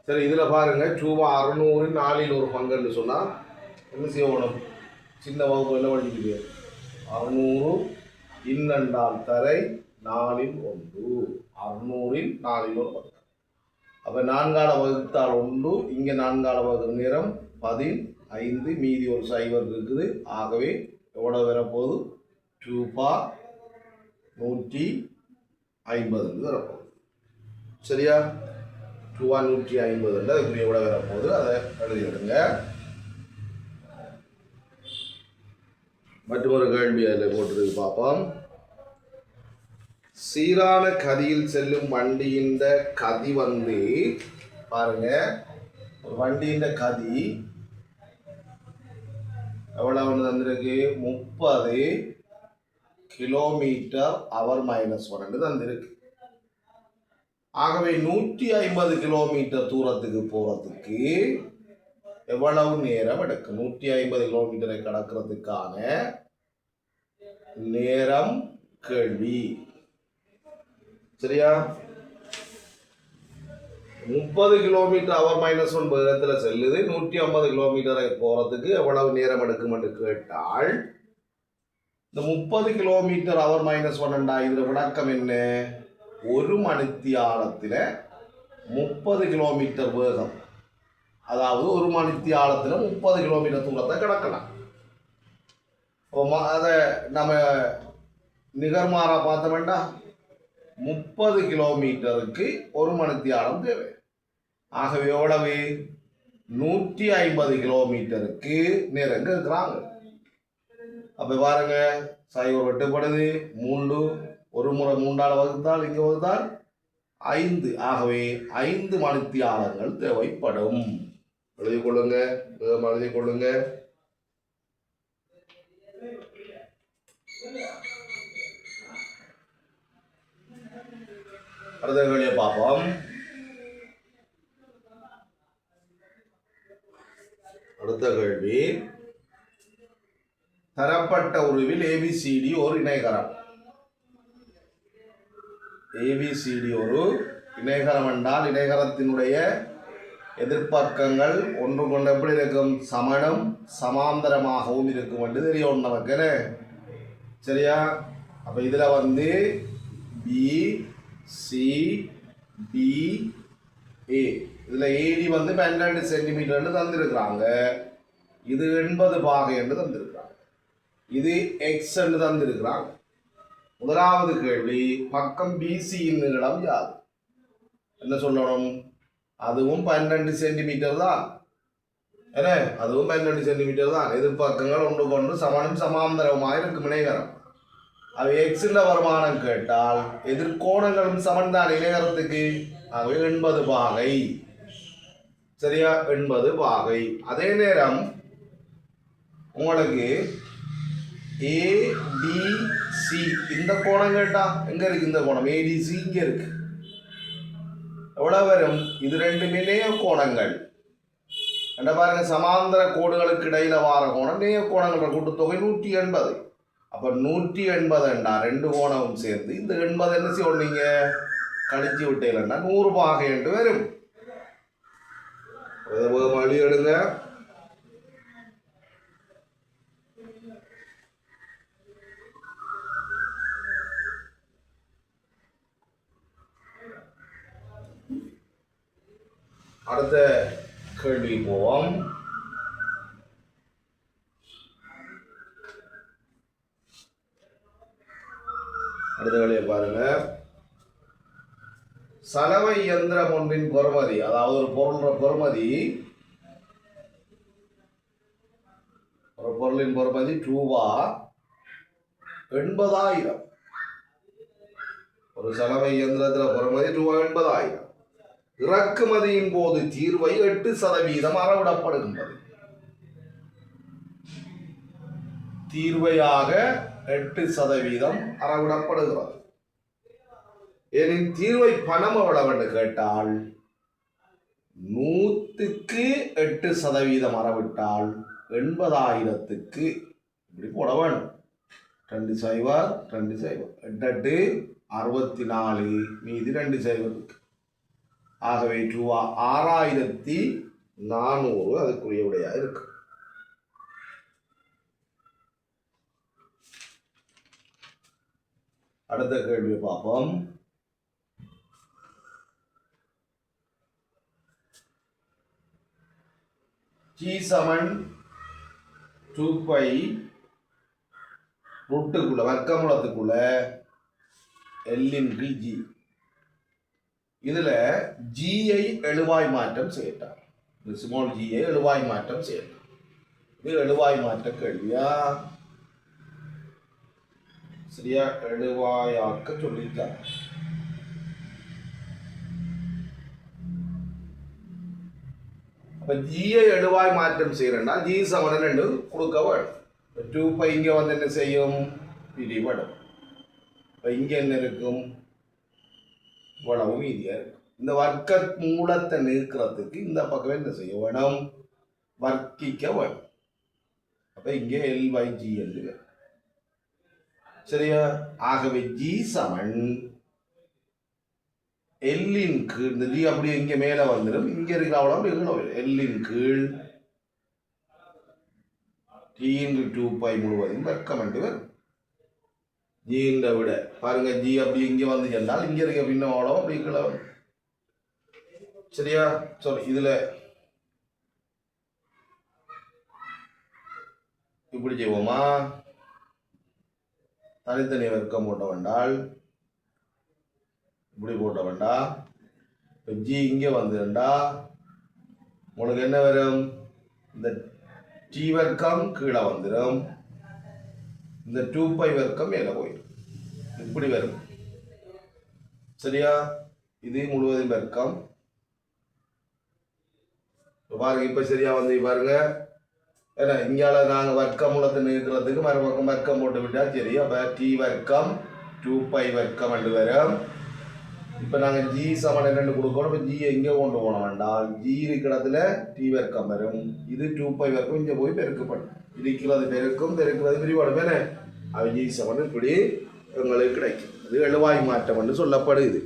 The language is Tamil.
சரி, இதில் பாருங்க ரூபா 600 4 ஒரு பங்குன்னு சொன்னால் என்ன செய்யணும்? சின்ன வகுப்பு என்ன படிக்கிறது? 600 இன்னண்டால் தரை 4 1, 600 4 ஒரு பங்கு. அப்போ 4ஆல் வகுத்தால் 1, இங்கே 4ஆல் வகுக்கிற நேரம் 15, மீதி ஒரு சைவர் இருக்குது. ஆகவே எவ்வளோ வரப்போகுது? ரூபா 150 வரப்போகுது. சரியா? ரூபா 150 அதுக்குரிய எவ்வளோ வரப்போகுது அதை எழுதிடுங்க. மற்றொரு கேள்வி அதில் போட்டிருக்கு பார்ப்போம். சீரான கதியில் செல்லும் வண்டியின் கதி வந்து பாருங்க, ஒரு வண்டியின் கதி எவ்வளவு தந்திருக்கு? 30 km/h தந்திருக்கு. ஆகவே 150 கிலோமீட்டர் தூரத்துக்கு போறதுக்கு எவ்வளவு நேரம் எடுக்கும்? 150 கிலோமீட்டரை கடக்கிறதுக்கான நேரம் கேள்வி. சரியா? 30 km/h வேகத்தில் செல்லுது. 150 கிலோமீட்டரை போறதுக்கு எவ்வளவு நேரம் எடுக்கும் என்று கேட்டால், இந்த 30 km/h இதுல விளக்கம் என்ன? ஒரு மணித்தியாலத்தில் 30 கிலோமீட்டர் வேகம், அதாவது ஒரு மணித்தியாலத்தில் 30 கிலோமீட்டர் தூரத்தை கிடக்கலாம். அதை நம்ம நிகர்மாறா பார்த்த வேண்டாம். 30 கிலோமீட்டருக்கு ஒரு மணித்தியாலம் தேவை. ஆகவே எவ்வளவு? 150 கிலோமீட்டருக்கு நேரம் கேட்குறாங்க. அப்போ பாருங்க, சைவர் வெட்டுப்படுது. 3 ஒரு முறை 3ஆல் வகுத்தால் இங்கே வகுத்தால் 5. ஆகவே 5 மணித்தியாலங்கள் தேவைப்படும். எழுதிக் கொள்ளுங்க, எழுதிக் கொள்ளுங்க. அடுத்த கேள்வியை பார்ப்போம். அடுத்த கேள்வி, தரப்பட்ட உருவில் ஏபிசிடி ஒரு இணைகரம். ஏபிசிடி ஒரு இணைகரம் என்றால் இணைகரத்தினுடைய எதிர்ப்பக்கங்கள் ஒன்று கொண்டு எப்படி இருக்கும்? சமணம் சமாந்தரமாகவும் இருக்கும் என்று தெரியும் நமக்கு. சரியா? அப்ப இதுல வந்து BCDA, இதுல ஏடி வந்து 12 சென்டிமீட்டர் தந்திருக்கிறாங்க. இது 80 பாகை என்று தந்திருக்கிறாங்க. இது எக்ஸ் என்று தந்திருக்கிறாங்க. முதலாவது கேள்வி, பக்கம் பிசியின் நீளம் யாது? என்ன சொல்லணும்? அதுவும் 12 சென்டிமீட்டர் தான். என்ன? அதுவும் 12 சென்டிமீட்டர் தான். எதிர்ப்பக்கங்கள் ஒன்று கொண்டு சமனும் சமாந்தரமாக இருக்கும் இணைகரம். அது எக்ஸின் வருமானம் கேட்டால் எதிர்கோணங்களும் சமன் தான் இணைகரத்துக்கு. ஆகவே 80 பாகை. சரியா? 80 பாகை. அதே நேரம் உங்களுக்கு ஏடிசி இந்த கோணம் கேட்டா எங்க இருக்கு? இந்த கோணம் ஏடிசி இங்க இருக்கு. எவ்வளவு வரும்? இது ரெண்டுமே நேய கோணங்கள். என்ன பாருங்க, சமாந்தர கோடுகளுக்கு இடையில வார கோணம் நேய கோணங்களோட கூட்டுத்தொகை 180. அப்ப 180 என்றா ரெண்டு கோணமும் சேர்ந்து இந்த 80 என்ன செய்யணும்? நீங்க கழிச்சு விட்டீங்கன்னா 100 பாகை என்று வரும். வழி எடுங்க. அடுத்த கேள்வி போவோம். அடுத்த கேள்வியை பாருங்க. சலவை இயந்திரம் ஒன்றின் பெறுமதி, அதாவது ஒரு பொருளின் பெறுமதி ரூபா 80,000. ஒரு சலவை இயந்திரத்தில் பெறுமதி ரூபா 80,000. இறக்குமதியின் போது தீர்வை 8% அறவிடப்படுகின்றது. தீர்வையாக 8% அறவிடப்படுகிறது. எனின் தீர்வை பணம் எவ்வளவு கேட்டால் 100க்கு 8% அறவிட்டால் 80,000க்கு இப்படி போட வேணும். 2 0 2 0 8 64, மீதி 2 0 இருக்கு. ஆகவே ரூபா 6400 அதுக்குரிய விடையா இருக்கு. அடுத்த கேள்வி பார்ப்போம். G சமன் 2π ரூட்டுக்குள்ள வர்க்கமூலத்துக்குள்ள L/G. இதுல ஜியை எழுவாய் மாற்றம் செய்யட்டார். ஸ்மால் ஜியை எழுவாய் மாற்றம் செய்யட்டார். இது எழுவாய் மாற்ற கேள்வியா? சரியா? எழுவாயாக்க சொல்லிட்டார். அப்ப ஜியை எழுவாய் மாற்றம் செய்யறா ஜி சமன் 2 கொடுக்க வேணும். 2π இங்க வந்து என்ன செய்யும்? பிரிபடும். இங்க என்ன இருக்கும்? இவ்வளவு மீதியா இருக்கும். இந்த வர்க்க மூலத்தை நீக்கிறதுக்கு இந்த பக்கம் என்ன செய்ய வேணும்? வர்க்கிக்க வேணும். அப்ப இங்கே L/G என்று. சரியா? ஆகவே ஜி சமன் எல்லின் கீழ், இந்த ஜி அப்படியே இங்க மேல வந்துடும். இங்க இருக்கிற அவ்வளவு எல்லின் கீழ் T/2π முழுவதும் வர்க்கம் என்று வரும். ஜின்ற விட பாருங்க, ஜி அப்படி இங்க வந்து சென்றால் இங்க இருக்க பின்ன அவ்வளவு அப்படி கீழே வரும். சரியா? சரி, இதுல இப்படி செய்வோமா? தனித்தனி வர்க்கம் போட்ட வேண்டால் இப்படி போட்ட வேண்டாம். இப்போ ஜி இங்கே வந்துடா உங்களுக்கு என்ன வரும்? இந்த டி வர்க்கம் கீழே வந்துடும், இந்த 2π வர்க்கம் மேலே போயிடும். இப்படி வரும். சரியா? இது முழுவதும் வர்க்கம். பாருங்க, இப்ப சரியா வந்து பாருங்க. ஏன்னா இங்கால நாங்கள் வர்க்க மூலத்தை நிறுத்துறதுக்கு மறுபக்கம் வர்க்கம் போட்டு விட்டா சரி. அப்போ டி வர்க்கம் 2π வர்க்கம் என்று வரும். இப்போ நாங்கள் ஜி சமன் 2 கொடுக்கணும். இப்போ ஜி எங்கே கொண்டு போன வேண்டாம், ஜி இருக்கிற இடத்துல டி வர்க்கம் வரும். இது 2π வர்க்கம் இங்கே போய் பெருக்கப்படும். இருக்கிறது பெருக்கும், பெருக்கிறது விரிவடும். அது ஜி சமன் இப்படி எங்களுக்கு கிடைக்கும். அது எழுவாய் மாற்றம் என்று சொல்லப்படுது.